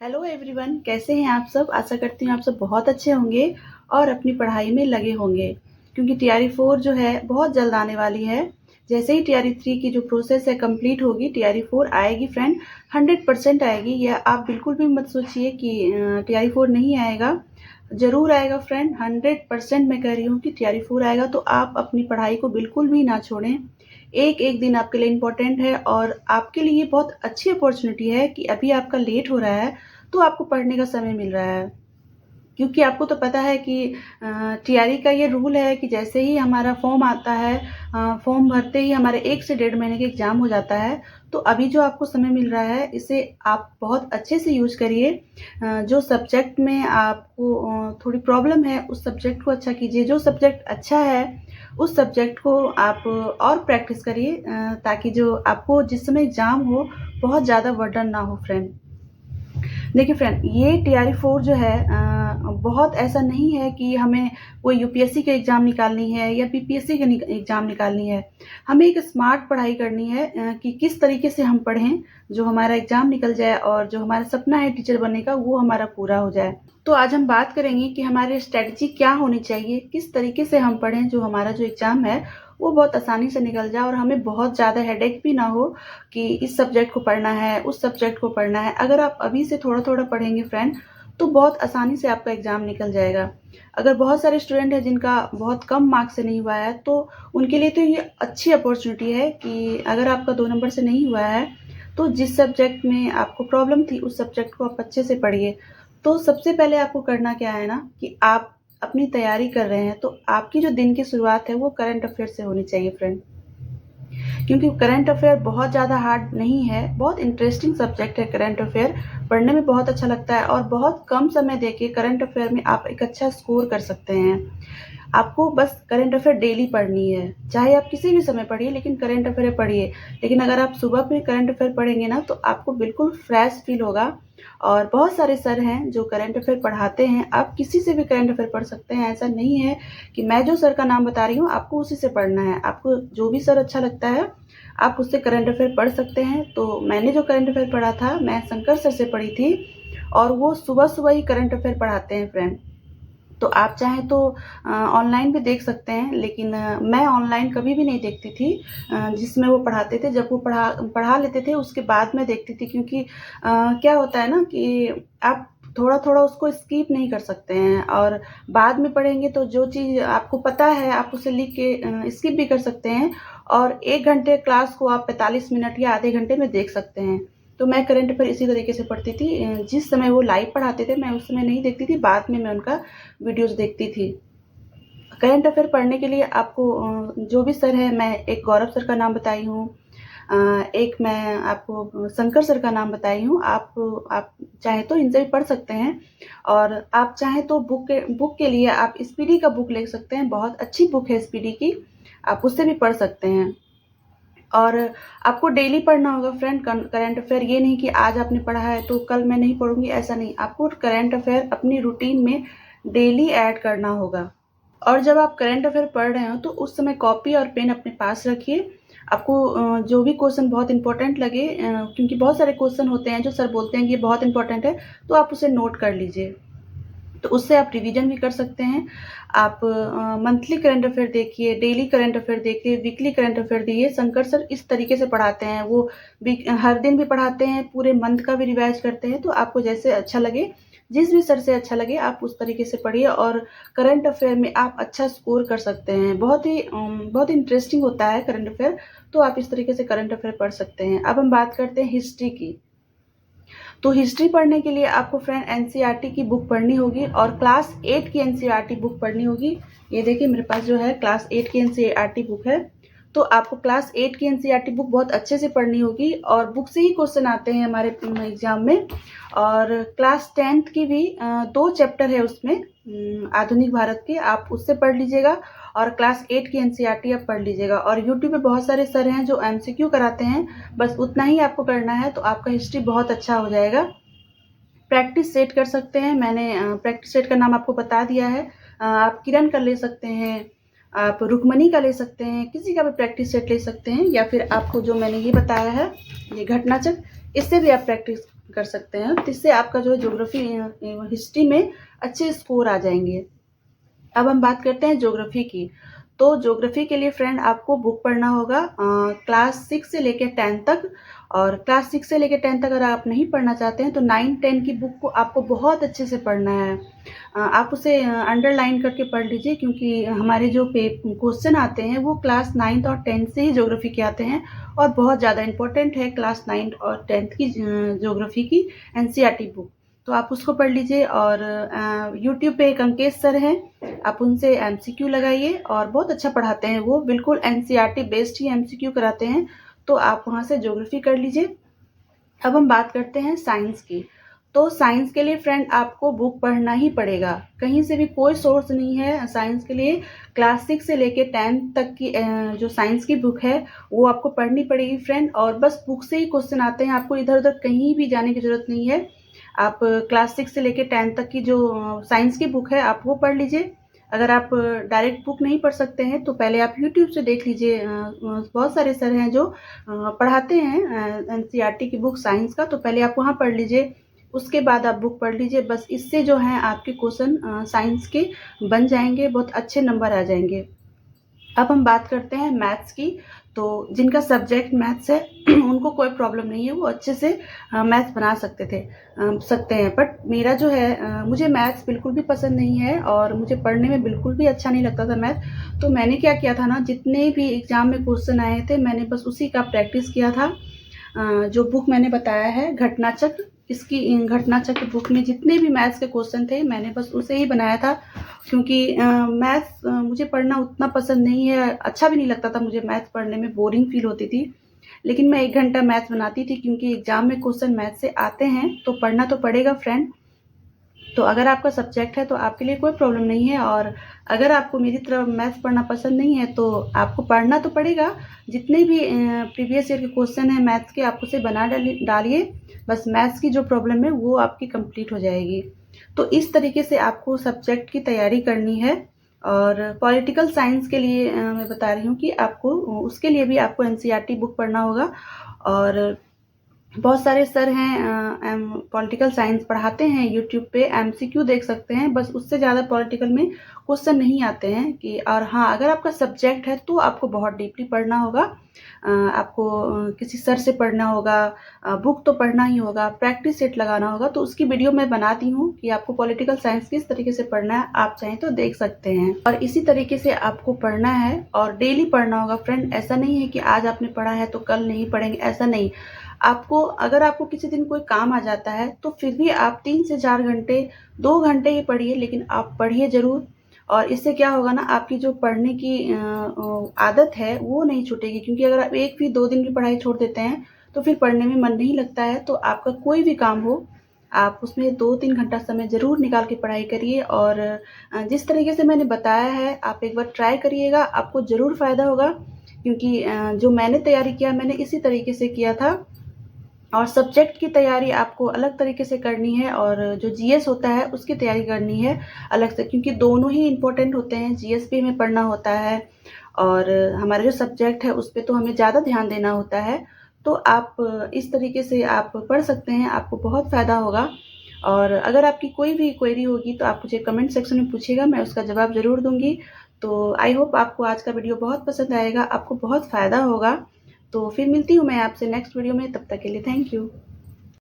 Hello everyone, कैसे हैं आप सब। आशा करती हूँ आप सब बहुत अच्छे होंगे और अपनी पढ़ाई में लगे होंगे, क्योंकि टीआरई 4 जो है बहुत जल्द आने वाली है। जैसे ही टीआरई 3 की जो प्रोसेस है कंप्लीट होगी, टीआरई 4 आएगी फ्रेंड, 100% आएगी। यह आप बिल्कुल भी मत सोचिए कि टीआरई 4 नहीं आएगा, ज़रूर आएगा फ्रेंड। 100% मैं कह रही हूँ कि टीआरई 4 आएगा, तो आप अपनी पढ़ाई को बिल्कुल भी ना छोड़ें। एक एक दिन आपके लिए इम्पोर्टेंट है और आपके लिए बहुत अच्छी अपॉर्चुनिटी है कि अभी आपका लेट हो रहा है तो आपको पढ़ने का समय मिल रहा है। क्योंकि आपको तो पता है कि टीआरई का ये रूल है कि जैसे ही हमारा फॉर्म आता है, फॉर्म भरते ही हमारे 1 से 1.5 महीने का एग्ज़ाम हो जाता है। तो अभी जो आपको समय मिल रहा है, इसे आप बहुत अच्छे से यूज़ करिए। जो सब्जेक्ट में आपको थोड़ी प्रॉब्लम है, उस सब्जेक्ट को अच्छा कीजिए। जो सब्जेक्ट अच्छा है, उस सब्जेक्ट को आप और प्रैक्टिस करिए, ताकि जो आपको जिस समय एग्ज़ाम हो, बहुत ज़्यादा बर्डन ना हो फ्रेंड। देखिए फ्रेंड, ये टीआरई 4 जो है बहुत ऐसा नहीं है कि हमें कोई यूपीएससी का एग्ज़ाम निकालनी है या बीपीएससी का एग्ज़ाम निकालनी है। हमें एक स्मार्ट पढ़ाई करनी है, कि किस तरीके से हम पढ़ें, जो हमारा एग्ज़ाम निकल जाए और जो हमारा सपना है टीचर बनने का, वो हमारा पूरा हो जाए। तो आज हम बात करेंगे कि हमारी स्ट्रैटेजी क्या होनी चाहिए, किस तरीके से हम पढ़ें, जो हमारा जो एग्ज़ाम है वो बहुत आसानी से निकल जाए और हमें बहुत ज़्यादा हेडेक भी ना हो कि इस सब्जेक्ट को पढ़ना है, उस सब्जेक्ट को पढ़ना है। अगर आप अभी से थोड़ा-थोड़ा पढ़ेंगे फ्रेंड, तो बहुत आसानी से आपका एग्ज़ाम निकल जाएगा। अगर बहुत सारे स्टूडेंट हैं जिनका बहुत कम मार्क्स से नहीं हुआ है, तो उनके लिए तो ये अच्छी अपॉर्चुनिटी है कि अगर आपका 2 नंबर से नहीं हुआ है, तो जिस सब्जेक्ट में आपको प्रॉब्लम थी, उस सब्जेक्ट को आप अच्छे से पढ़िए। तो सबसे पहले आपको करना क्या है ना, कि आप अपनी तैयारी कर रहे हैं, तो आपकी जो दिन की शुरुआत है वो करंट अफ़ेयर से होनी चाहिए फ्रेंड। क्योंकि करंट अफ़ेयर बहुत ज़्यादा हार्ड नहीं है, बहुत इंटरेस्टिंग सब्जेक्ट है करंट अफ़ेयर, पढ़ने में बहुत अच्छा लगता है और बहुत कम समय देके करंट अफ़ेयर में आप एक अच्छा स्कोर कर सकते हैं। आपको बस करंट अफ़ेयर डेली पढ़नी है, चाहे आप किसी भी समय पढ़िए, लेकिन करंट अफ़ेयर पढ़िए। लेकिन अगर आप सुबह में करंट अफ़ेयर पढ़ेंगे ना, तो आपको बिल्कुल फ्रेश फील होगा। और बहुत सारे सर हैं जो करंट अफ़ेयर पढ़ाते हैं, आप किसी से भी करंट अफ़ेयर पढ़ सकते हैं। ऐसा नहीं है कि मैं जो सर का नाम बता रही हूँ, आपको उसी से पढ़ना है। आपको जो भी सर अच्छा लगता है, आप उससे करंट अफ़ेयर पढ़ सकते हैं। तो मैंने जो करंट अफ़ेयर पढ़ा था, मैं शंकर सर से पढ़ी थी और वो सुबह-सुबह ही करंट अफ़ेयर पढ़ाते हैं फ्रेंड। तो आप चाहें तो ऑनलाइन भी देख सकते हैं, लेकिन मैं ऑनलाइन कभी भी नहीं देखती थी। जिसमें वो पढ़ाते थे, जब वो पढ़ा लेते थे, उसके बाद मैं देखती थी। क्योंकि क्या होता है ना कि आप थोड़ा-थोड़ा उसको स्किप नहीं कर सकते हैं और बाद में पढ़ेंगे तो जो चीज़ आपको पता है, आप उसे लिख के स्किप भी कर सकते हैं और 1 घंटे क्लास को आप 45 मिनट या आधे घंटे में देख सकते हैं। तो मैं करंट अफ़ेयर इसी तरीके से पढ़ती थी। जिस समय वो लाइव पढ़ाते थे, मैं उस समय नहीं देखती थी, बाद में मैं उनका वीडियोज़ देखती थी। करंट अफ़ेयर पढ़ने के लिए आपको जो भी सर हैं, मैं एक गौरव सर का नाम बताई हूँ, एक मैं आपको शंकर सर का नाम बताई हूँ। आप चाहें तो इनसे भी पढ़ सकते हैं और आप चाहें तो बुक के लिए आप स्पीडी का बुक ले सकते हैं, बहुत अच्छी बुक है स्पीडी की, आप उससे भी पढ़ सकते हैं। और आपको डेली पढ़ना होगा फ्रेंड करंट अफ़ेयर। ये नहीं कि आज आपने पढ़ा है तो कल मैं नहीं पढ़ूँगी, ऐसा नहीं। आपको करंट अफ़ेयर अपनी रूटीन में डेली ऐड करना होगा। और जब आप करंट अफ़ेयर पढ़ रहे हो, तो उस समय कॉपी और पेन अपने पास रखिए। आपको जो भी क्वेश्चन बहुत इम्पोर्टेंट लगे, क्योंकि बहुत सारे क्वेश्चन होते हैं जो सर बोलते हैं कि ये बहुत इम्पोर्टेंट है, तो आप उसे नोट कर लीजिए। तो उससे आप रिवीजन भी कर सकते हैं। आप मंथली करंट अफ़ेयर देखिए, डेली करंट अफ़ेयर देखिए, वीकली करंट अफ़ेयर देखिए। शंकर सर इस तरीके से पढ़ाते हैं, वो हर दिन भी पढ़ाते हैं, पूरे मंथ का भी रिवाइज़ करते हैं। तो आपको जैसे अच्छा लगे, जिस भी सर से अच्छा लगे, आप उस तरीके से पढ़िए और करंट अफ़ेयर में आप अच्छा स्कोर कर सकते हैं। बहुत इंटरेस्टिंग होता है करंट अफ़ेयर, तो आप इस तरीके से करंट अफ़ेयर पढ़ सकते हैं। अब हम बात करते हैं हिस्ट्री की। तो हिस्ट्री पढ़ने के लिए आपको फ्रेंड एनसीईआरटी की बुक पढ़नी होगी और क्लास 8 की एनसीईआरटी बुक पढ़नी होगी। ये देखिए मेरे पास जो है क्लास 8 की एनसीईआरटी बुक है। तो आपको क्लास 8 की एनसीईआरटी बुक बहुत अच्छे से पढ़नी होगी और बुक से ही क्वेश्चन आते हैं हमारे एग्जाम में। और क्लास 10th की भी 2 चैप्टर है उसमें, आधुनिक भारत के, आप उससे पढ़ लीजिएगा और क्लास 8 की एनसीईआरटी आप पढ़ लीजिएगा। और यूट्यूब पे बहुत सारे सर हैं जो एमसीक्यू कराते हैं, बस उतना ही आपको करना है, तो आपका हिस्ट्री बहुत अच्छा हो जाएगा। प्रैक्टिस सेट कर सकते हैं, मैंने प्रैक्टिस सेट का नाम आपको बता दिया है। आप किरण का ले सकते हैं, आप रुक्मणी का ले सकते हैं, किसी का भी प्रैक्टिस सेट ले सकते हैं, या फिर आपको जो मैंने ये बताया है, ये घटनाचक, इससे भी आप प्रैक्टिस कर सकते हैं, जिससे आपका जो है ज्योग्राफी हिस्ट्री में अच्छे स्कोर आ जाएंगे। अब हम बात करते हैं ज्योग्राफी की। तो ज्योग्राफी के लिए फ्रेंड आपको बुक पढ़ना होगा क्लास 6 से लेकर 10 तक। और क्लास 6 से लेकर 10 तक अगर आप नहीं पढ़ना चाहते हैं तो 9-10 की बुक को आपको बहुत अच्छे से पढ़ना है। आप उसे अंडरलाइन करके पढ़ लीजिए, क्योंकि हमारे जो क्वेश्चन आते हैं वो क्लास 9th और 10th से ही ज्योग्राफी के आते हैं, और बहुत ज़्यादा इंपॉर्टेंट है क्लास 9th और 10th की ज्योग्राफी की एनसीईआरटी बुक। तो आप उसको पढ़ लीजिए। और यूट्यूब पे एक अंकेश सर हैं, आप उनसे एमसीक्यू लगाइए, और बहुत अच्छा पढ़ाते हैं वो, बिल्कुल एनसीईआरटी बेस्ड ही एमसीक्यू कराते हैं। तो आप वहाँ से ज्योग्राफी कर लीजिए। अब हम बात करते हैं साइंस की। तो साइंस के लिए फ्रेंड आपको बुक पढ़ना ही पड़ेगा, कहीं से भी कोई सोर्स नहीं है साइंस के लिए। क्लास 6 से लेके 10 तक की जो साइंस की बुक है वो आपको पढ़नी पड़ेगी फ्रेंड, और बस बुक से ही क्वेश्चन आते हैं, आपको इधर उधर कहीं भी जाने की जरूरत नहीं है। आप क्लास 6 से लेके 10 तक की जो साइंस की बुक है आप वो पढ़ लीजिए। अगर आप डायरेक्ट बुक नहीं पढ़ सकते हैं तो पहले आप यूट्यूब से देख लीजिए, बहुत सारे सर हैं जो पढ़ाते हैं एनसीईआरटी की बुक साइंस का, तो पहले आप वहाँ पढ़ लीजिए, उसके बाद आप बुक पढ़ लीजिए। बस इससे जो है आपके क्वेश्चन साइंस के बन जाएंगे, बहुत अच्छे नंबर आ जाएंगे। अब हम बात करते हैं मैथ्स की। तो जिनका सब्जेक्ट मैथ्स है उनको कोई प्रॉब्लम नहीं है, वो अच्छे से मैथ्स बना सकते हैं। बट मेरा जो है मुझे मैथ्स बिल्कुल भी पसंद नहीं है, और मुझे पढ़ने में बिल्कुल भी अच्छा नहीं लगता था मैथ। तो मैंने क्या किया था ना, जितने भी एग्ज़ाम में क्वेश्चन आए थे मैंने बस उसी का प्रैक्टिस किया था। जो बुक मैंने बताया है घटना चक्र, इसकी घटना चक्र बुक में जितने भी मैथ्स के क्वेश्चन थे मैंने बस उसे ही बनाया था, क्योंकि मैथ्स मुझे पढ़ना उतना पसंद नहीं है, अच्छा भी नहीं लगता था मुझे मैथ्स पढ़ने में, बोरिंग फील होती थी। लेकिन मैं 1 घंटा मैथ्स बनाती थी, क्योंकि एग्ज़ाम में क्वेश्चन मैथ्स से आते हैं तो पढ़ना तो पड़ेगा फ्रेंड। तो अगर आपका सब्जेक्ट है तो आपके लिए कोई प्रॉब्लम नहीं है, और अगर आपको मेरी तरह मैथ्स पढ़ना पसंद नहीं है तो आपको पढ़ना तो पड़ेगा। जितने भी प्रीवियस ईयर के क्वेश्चन हैं मैथ्स के आप उसे बना डालिए, बस मैथ्स की जो प्रॉब्लम है वो आपकी कंप्लीट हो जाएगी। तो इस तरीके से आपको सब्जेक्ट की तैयारी करनी है। और पॉलिटिकल साइंस के लिए मैं बता रही हूँ कि आपको उसके लिए भी आपको एनसीईआरटी बुक पढ़ना होगा। और बहुत सारे सर हैं पॉलिटिकल साइंस पढ़ाते हैं यूट्यूब पे, एमसीक्यू देख सकते हैं, बस उससे ज़्यादा पॉलिटिकल में क्वेश्चन नहीं आते हैं कि। और हाँ, अगर आपका सब्जेक्ट है तो आपको बहुत डीपली पढ़ना होगा, आपको किसी सर से पढ़ना होगा, बुक तो पढ़ना ही होगा, प्रैक्टिस सेट लगाना होगा। तो उसकी वीडियो मैं बनाती हूँ कि आपको पॉलिटिकल साइंस किस तरीके से पढ़ना है, आप चाहें तो देख सकते हैं। और इसी तरीके से आपको पढ़ना है और डेली पढ़ना होगा फ्रेंड। ऐसा नहीं है कि आज आपने पढ़ा है तो कल नहीं पढ़ेंगे, ऐसा नहीं। आपको अगर आपको किसी दिन कोई काम आ जाता है तो फिर भी आप 3 से 4 घंटे, 2 घंटे ही पढ़िए, लेकिन आप पढ़िए ज़रूर। और इससे क्या होगा ना, आपकी जो पढ़ने की आदत है वो नहीं छूटेगी, क्योंकि अगर आप 1 भी 2 दिन की पढ़ाई छोड़ देते हैं तो फिर पढ़ने में मन नहीं लगता है। तो आपका कोई भी काम हो, आप उसमें 2-3 घंटा समय ज़रूर निकाल के पढ़ाई करिए। और जिस तरीके से मैंने बताया है आप एक बार ट्राई करिएगा, आपको ज़रूर फ़ायदा होगा। क्योंकि जो मैंने तैयारी किया मैंने इसी तरीके से किया था। और सब्जेक्ट की तैयारी आपको अलग तरीके से करनी है, और जो जीएस होता है उसकी तैयारी करनी है अलग से, क्योंकि दोनों ही इम्पोर्टेंट होते हैं। जीएस भी हमें पढ़ना होता है, और हमारा जो सब्जेक्ट है उस पे तो हमें ज़्यादा ध्यान देना होता है। तो आप इस तरीके से आप पढ़ सकते हैं, आपको बहुत फ़ायदा होगा। और अगर आपकी कोई भी क्वेरी होगी तो आप मुझे कमेंट सेक्शन में पूछिएगा, मैं उसका जवाब ज़रूर दूँगी। तो आई होप आपको आज का वीडियो बहुत पसंद आएगा, आपको बहुत फ़ायदा होगा। तो फिर मिलती हूँ मैं आपसे नेक्स्ट वीडियो में, तब तक के लिए थैंक यू।